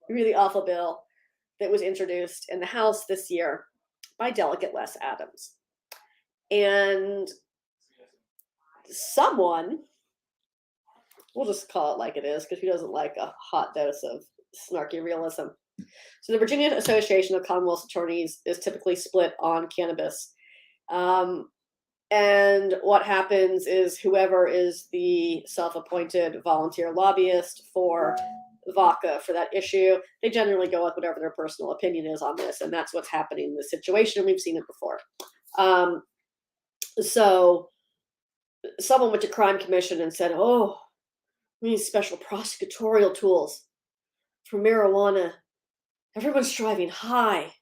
really awful bill that was introduced in the House this year by Delegate Les Adams. And someone, we'll just call it like it is, because he doesn't like a hot dose of snarky realism. So the Virginia Association of Commonwealth Attorneys is typically split on cannabis. And what happens is whoever is the self-appointed volunteer lobbyist for VACA for that issue, they generally go with whatever their personal opinion is on this. And that's what's happening in this situation. We've seen it before. So someone went to crime commission and said, oh, we need special prosecutorial tools for marijuana. Everyone's driving high.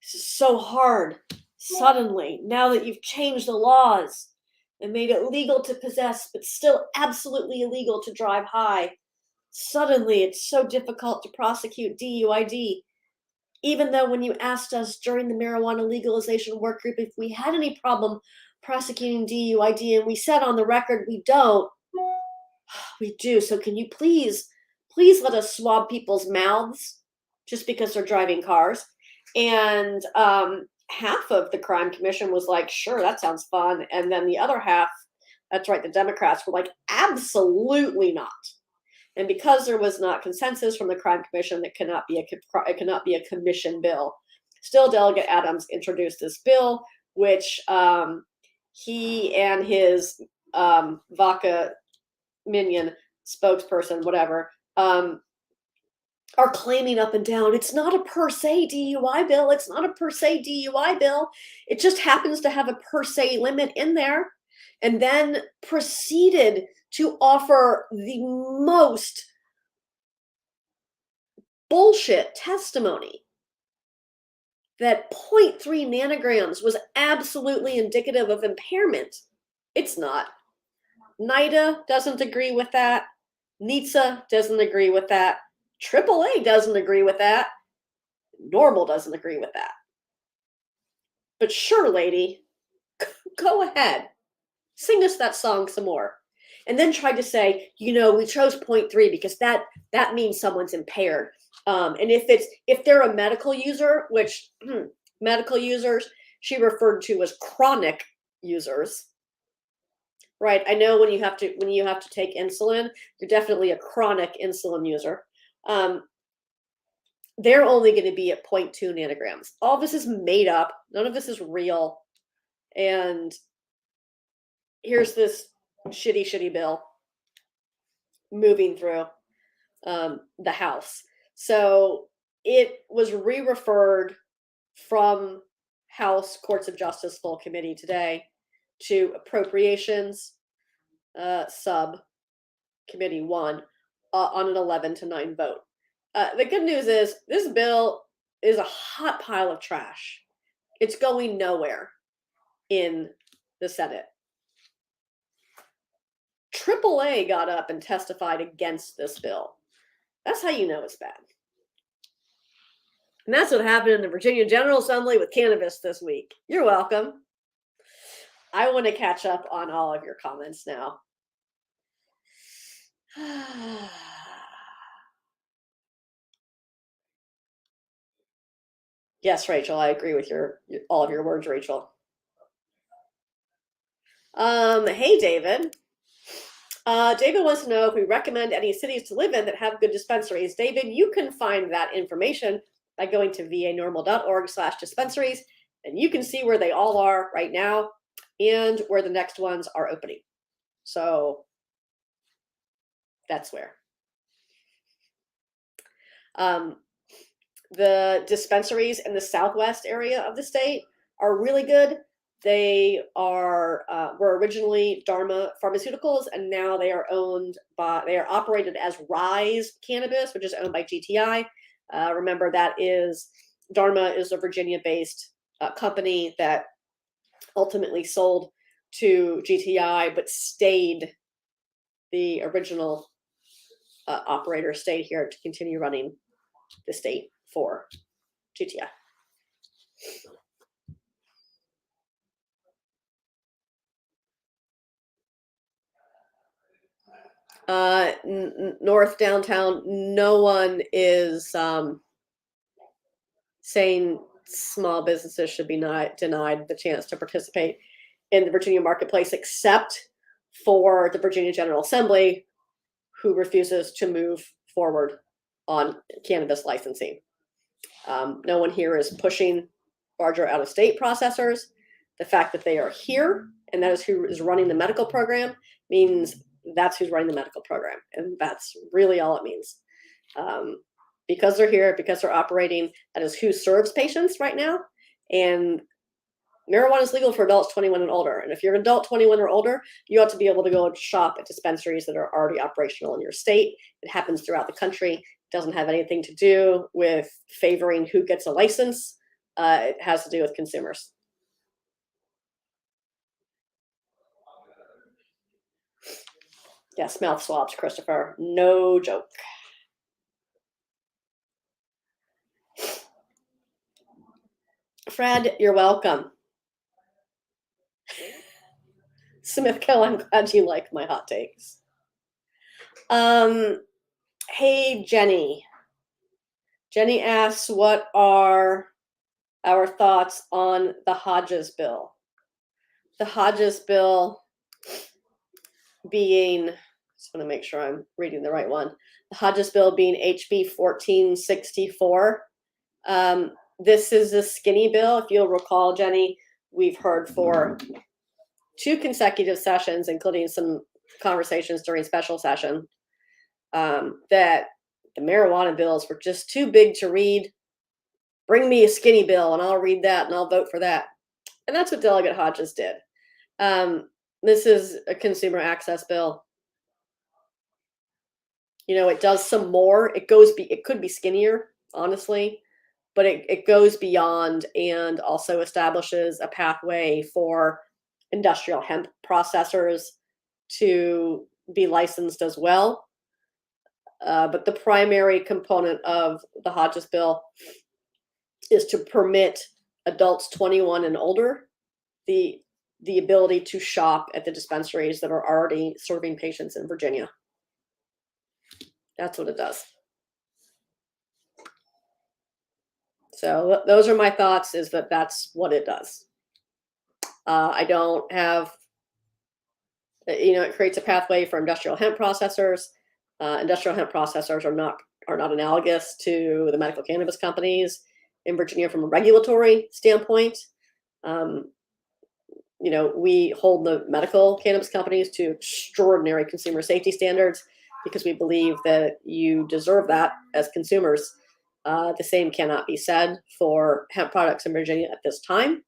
This is so hard. Suddenly, now that you've changed the laws and made it legal to possess, but still absolutely illegal to drive high, suddenly it's so difficult to prosecute DUID. Even though when you asked us during the marijuana legalization work group if we had any problem prosecuting DUID, and we said on the record we don't, we do. So can you please let us swab people's mouths just because they're driving cars? And half of the crime commission was like, sure, that sounds fun. And then the other half, that's right, the Democrats were like, absolutely not. And because there was not consensus from the crime commission, it cannot be a commission bill. Still, Delegate Adams introduced this bill, which he and his VACA minion, spokesperson, whatever, are claiming up and down. It's not a per se DUI bill. It's not a per se DUI bill. It just happens to have a per se limit in there. And then proceeded to offer the most bullshit testimony that 0.3 nanograms was absolutely indicative of impairment. It's not. NIDA doesn't agree with that. NHTSA doesn't agree with that. AAA doesn't agree with that. NORML doesn't agree with that. But sure, lady, go ahead. Sing us that song some more. And then try to say, we chose 0.3 because that means someone's impaired. And if they're a medical user, which medical users she referred to as chronic users, right? I know when you have to take insulin, you're definitely a chronic insulin user. They're only going to be at 0.2 nanograms. All this is made up. None of this is real. And here's this shitty bill moving through the House. So it was re-referred from House Courts of Justice Full Committee today to Appropriations Subcommittee 1 on an 11-9 vote. The good news is this bill is a hot pile of trash. It's going nowhere in the Senate. AAA got up and testified against this bill. That's how you know it's bad. And that's what happened in the Virginia General Assembly with cannabis this week. You're welcome. I want to catch up on all of your comments now. Yes, Rachel, I agree with all of your words, Rachel. Hey, David. David wants to know if we recommend any cities to live in that have good dispensaries. David, you can find that information by going to vanormal.org/dispensaries, and you can see where they all are right now and where the next ones are opening. So that's where. The dispensaries in the southwest area of the state are really good. They were originally Dharma Pharmaceuticals, and now they are operated as Rise Cannabis, which is owned by GTI. Remember, that is Dharma is a Virginia-based company that ultimately sold to GTI, but stayed, the original operator stayed here to continue running the state for GTI. North downtown, no one is saying small businesses should be denied the chance to participate in the Virginia marketplace, except for the Virginia General Assembly, who refuses to move forward on cannabis licensing. No one here is pushing larger out-of-state processors. The fact that they are here, and that is who is running the medical program, means that's who's running the medical program. And that's really all it means. Because they're here, because they're operating, that is who serves patients right now. And marijuana is legal for adults 21 and older. And if you're an adult 21 or older, you ought to be able to go shop at dispensaries that are already operational in your state. It happens throughout the country. It doesn't have anything to do with favoring who gets a license. It has to do with consumers. Yes, mouth swabs, Christopher. No joke. Fred, you're welcome. Smithco, I'm glad you like my hot takes. Hey, Jenny. Jenny asks, what are our thoughts on the Hodges bill? The Hodges bill being, just want to make sure I'm reading the right one. The Hodges bill being HB 1464. This is a skinny bill. If you'll recall, Jenny, we've heard for 2 consecutive sessions, including some conversations during special session, that the marijuana bills were just too big to read. Bring me a skinny bill and I'll read that and I'll vote for that. And that's what Delegate Hodges did. This is a consumer access bill. You know, it does some more. It could be skinnier, honestly, but it goes beyond and also establishes a pathway for industrial hemp processors to be licensed as well. But the primary component of the Hodges bill is to permit adults 21 and older the ability to shop at the dispensaries that are already serving patients in Virginia. That's what it does. So those are my thoughts, is that that's what it does. I don't have, it creates a pathway for industrial hemp processors. Industrial hemp processors are not analogous to the medical cannabis companies in Virginia from a regulatory standpoint. We hold the medical cannabis companies to extraordinary consumer safety standards because we believe that you deserve that as consumers. The same cannot be said for hemp products in Virginia at this time.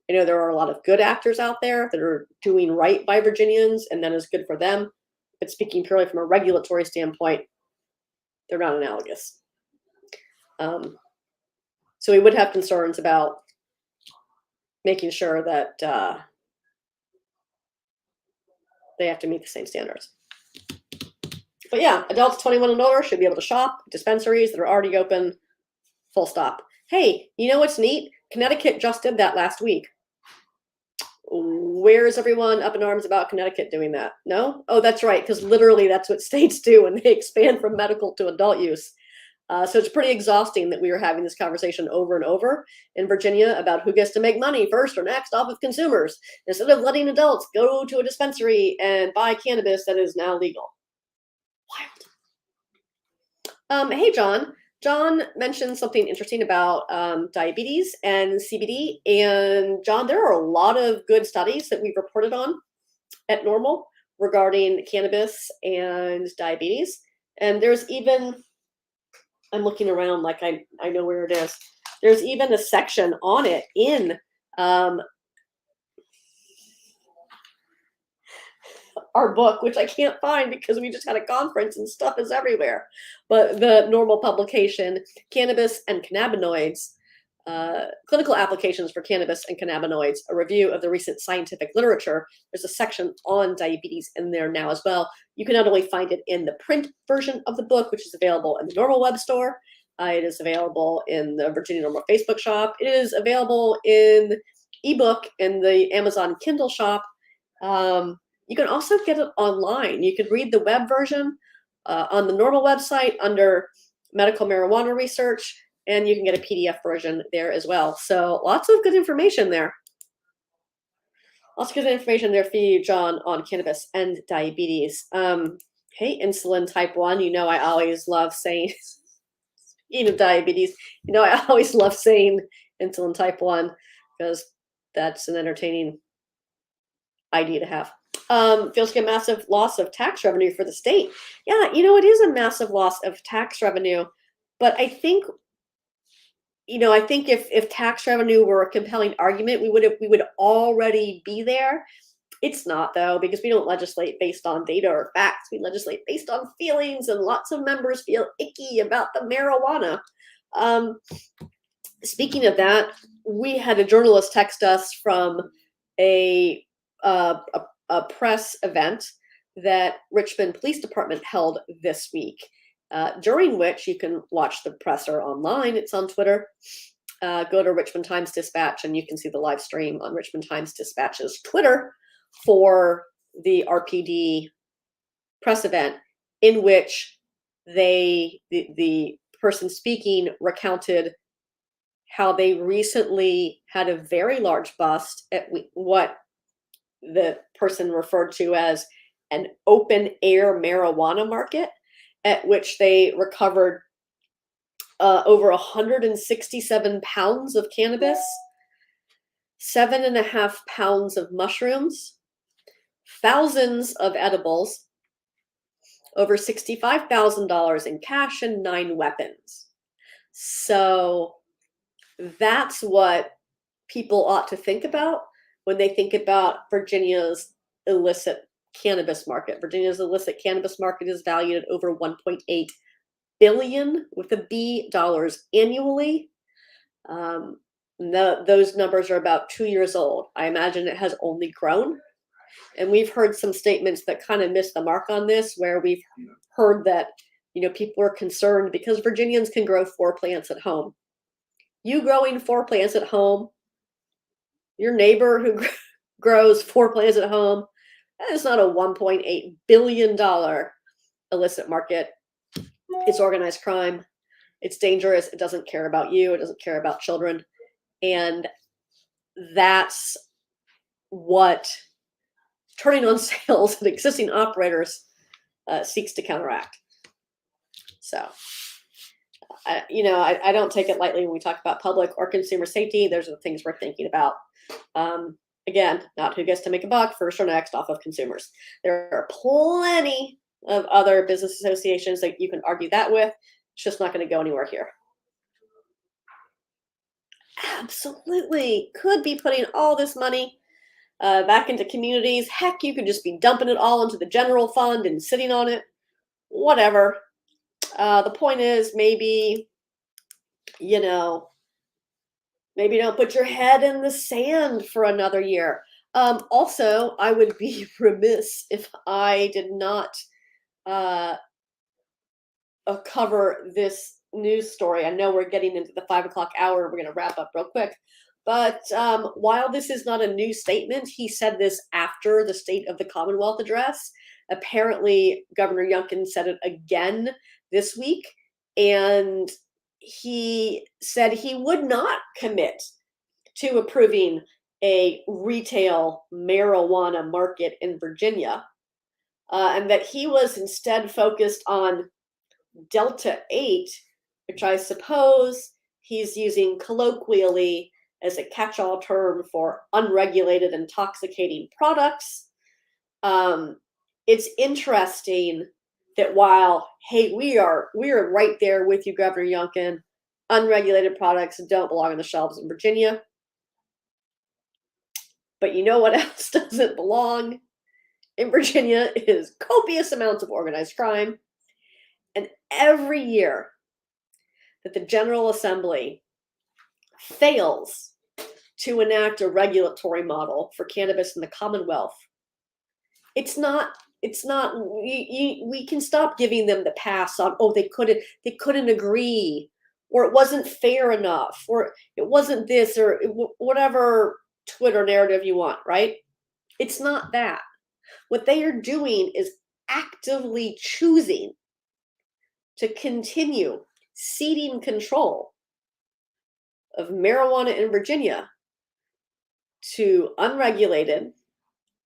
I know there are a lot of good actors out there that are doing right by Virginians, and that is good for them. But speaking purely from a regulatory standpoint, they're not analogous. So we would have concerns about making sure that they have to meet the same standards. But yeah, adults 21 and older should be able to shop at dispensaries that are already open, full stop. Hey, you know what's neat? Connecticut just did that last week. Where is everyone up in arms about Connecticut doing that? No? Oh, that's right, because literally that's what states do when they expand from medical to adult use. So it's pretty exhausting that we are having this conversation over and over in Virginia about who gets to make money first or next off of consumers, instead of letting adults go to a dispensary and buy cannabis that is now legal. Wild. Hey, John. John mentioned something interesting about diabetes and CBD. And John, there are a lot of good studies that we've reported on at NORML regarding cannabis and diabetes. And there's even, I'm looking around like I know where it is. There's even a section on it in our book, which I can't find because we just had a conference and stuff is everywhere. But the NORML publication, Cannabis and Cannabinoids, Clinical Applications for Cannabis and Cannabinoids, a review of the recent scientific literature. There's a section on diabetes in there now as well. You can not only find it in the print version of the book, which is available in the NORML web store, it is available in the Virginia NORML Facebook shop. It is available in ebook in the Amazon Kindle shop. You can also get it online. You could read the web version on the NORML website under medical marijuana research, and you can get a PDF version there as well. So lots of good information there. Lots of good information there for you, John, on cannabis and diabetes. Hey, insulin type 1, you know I always love saying, speaking of diabetes, you know I always love saying insulin type 1 because that's an entertaining idea to have. Feels like a massive loss of tax revenue for the state. Yeah, you know, it is a massive loss of tax revenue, but I think, you know, I think if tax revenue were a compelling argument, we would already be there. It's not, though, because we don't legislate based on data or facts. We legislate based on feelings, and lots of members feel icky about the marijuana. Speaking of that, we had a journalist text us from a press event that Richmond Police Department held this week, during which you can watch the presser online. It's on Twitter. Go to Richmond Times Dispatch, and you can see the live stream on Richmond Times Dispatch's Twitter for the RPD press event, in which the person speaking recounted how they recently had a very large bust at what the person referred to as an open air marijuana market, at which they recovered over 167 pounds of cannabis, 7.5 pounds of mushrooms, thousands of edibles, over $65,000 in cash, and 9 weapons. So that's what people ought to think about when they think about Virginia's illicit cannabis market. Virginia's illicit cannabis market is valued at over 1.8 billion with a B dollars annually. Those numbers are about 2 years old. I imagine it has only grown. And we've heard some statements that kind of miss the mark on this, where we've heard that, you know, people are concerned because Virginians can grow 4 plants at home. You growing 4 plants at home, your neighbor who grows 4 plants at home, that is not a $1.8 billion illicit market. It's organized crime. It's dangerous. It doesn't care about you. It doesn't care about children. And that's what turning on sales and existing operators seeks to counteract. So, I don't take it lightly when we talk about public or consumer safety. Those are the things we're thinking about. Again, not who gets to make a buck first or next off of consumers. There are plenty of other business associations that you can argue that with. It's just not going to go anywhere here. Absolutely could be putting all this money back into communities. Heck, you could just be dumping it all into the general fund and sitting on it. Whatever. The point is, maybe, maybe don't put your head in the sand for another year. Also, I would be remiss if I did not cover this news story. I know we're getting into the 5 o'clock hour. We're going to wrap up real quick. But while this is not a new statement, he said this after the State of the Commonwealth address. Apparently, Governor Youngkin said it again this week, and he said he would not commit to approving a retail marijuana market in Virginia, and that he was instead focused on Delta 8, which I suppose he's using colloquially as a catch-all term for unregulated intoxicating products. It's interesting that while, hey, we are right there with you, Governor Youngkin, unregulated products don't belong on the shelves in Virginia. But you know what else doesn't belong? in Virginia is copious amounts of organized crime. And every year that the General Assembly fails to enact a regulatory model for cannabis in the Commonwealth, it's not we can stop giving them the pass on, oh, they couldn't agree, or it wasn't fair enough, or it wasn't this, or whatever Twitter narrative you want, right? It's not that. What they are doing is actively choosing to continue ceding control of marijuana in Virginia to unregulated,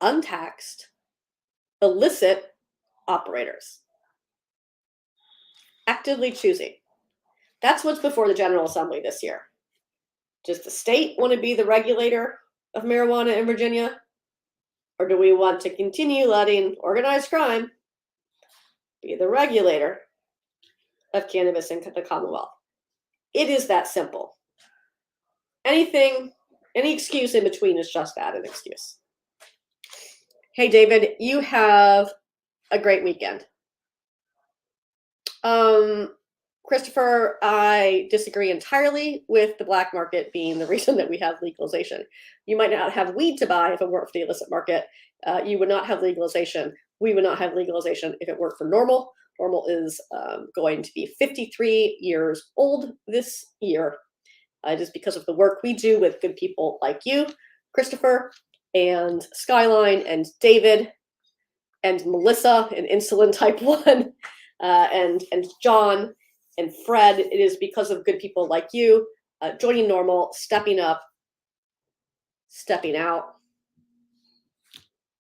untaxed, illicit operators. Actively choosing. That's what's before the General Assembly this year. Does the state want to be the regulator of marijuana in Virginia? Or do we want to continue letting organized crime be the regulator of cannabis in the Commonwealth? It is that simple. Any excuse in between is just that, an excuse. Hey, David, you have a great weekend. Christopher, I disagree entirely with the black market being the reason that we have legalization. You might not have weed to buy if it weren't for the illicit market. You would not have legalization. We would not have legalization if it weren't for NORML. NORML is going to be 53 years old this year. It is because of the work we do with good people like you, Christopher, and Skyline, and David, and Melissa, and Insulin Type 1, and John, and Fred. It is because of good people like you joining NORML, stepping up, stepping out,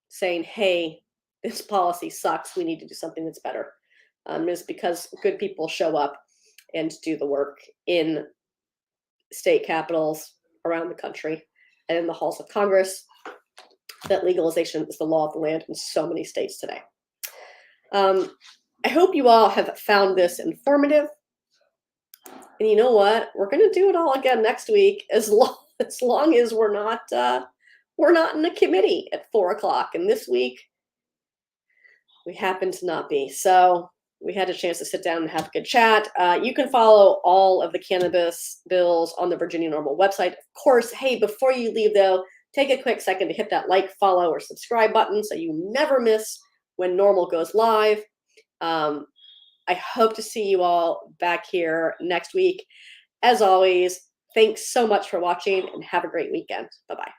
saying, hey, this policy sucks. We need to do something that's better. It's because good people show up and do the work in state capitals around the country and in the halls of Congress that legalization is the law of the land in so many states today. I hope you all have found this informative. And you know what? We're going to do it all again next week, as long as we're not in a committee at 4:00. And this week we happen to not be. So we had a chance to sit down and have a good chat. You can follow all of the cannabis bills on the Virginia NORML website. Of course, hey, before you leave though, take a quick second to hit that like, follow, or subscribe button so you never miss when NORML goes live. I hope to see you all back here next week. As always, thanks so much for watching and have a great weekend. Bye-bye.